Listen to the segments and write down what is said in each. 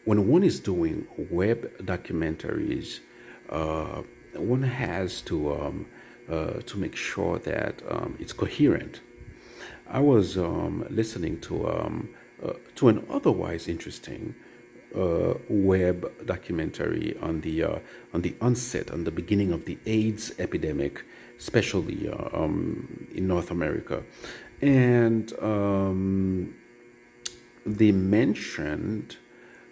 when one is doing web documentaries, uh, one has to make sure that it's coherent. I was listening to an otherwise interesting web documentary on the onset, on the beginning of the AIDS epidemic, especially in North America, and they mentioned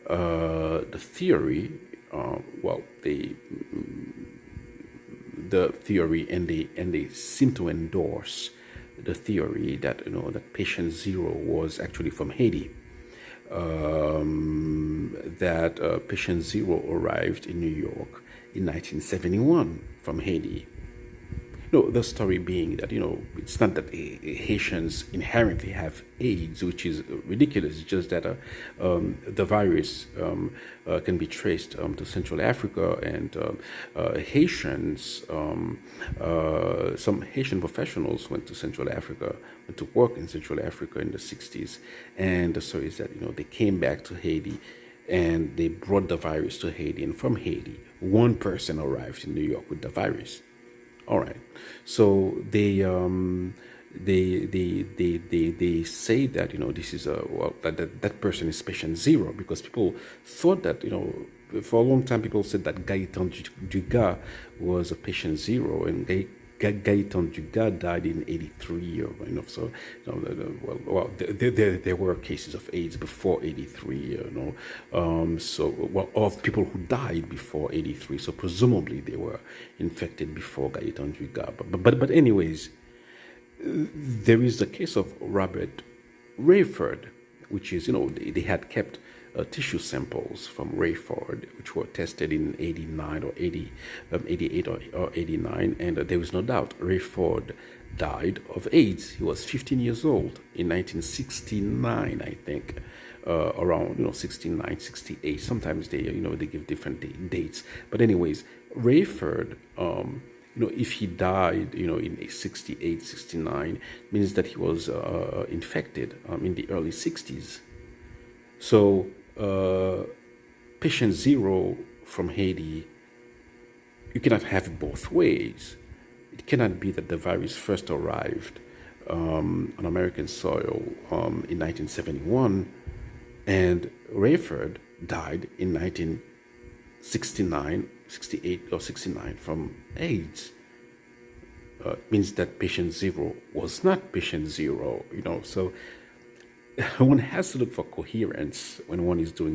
the theory. Well, the theory, and they seem to endorse the theory that that patient zero was actually from Haiti. That patient zero arrived in New York in 1971 from Haiti. No, the story being that it's not that Haitians inherently have AIDS, which is ridiculous. It's just that the virus can be traced to Central Africa, and Haitians, some Haitian professionals went to Central Africa, went to work in Central Africa in the 60s, and the story is that they came back to Haiti, and they brought the virus to Haiti, and from Haiti, one person arrived in New York with the virus. All right. So they say that this is a well that person is patient zero, because people thought that for a long time people said that Gaetan Dugas was a patient zero, and Gaetan Dugas died in '83, or so there were cases of AIDS before '83, of people who died before '83, so presumably they were infected before Gaetan Dugas. But anyways, there is the case of Robert Rayford, which is they had kept tissue samples from Rayford, which were tested in '89 or 88 or '89, and there is no doubt Rayford died of AIDS. He was 15 years old in 1969, I think. Around 69, 68. Sometimes they give different dates, but anyways, Rayford, if he died in 68, 69, means that he was infected in the early 60s. So patient zero from Haiti, you cannot have it both ways. It cannot be that the virus first arrived on American soil in 1971, and Rayford died in 1969, 68 or 69 from AIDS. Means that patient zero was not patient zero, so one has to look for coherence when one is doing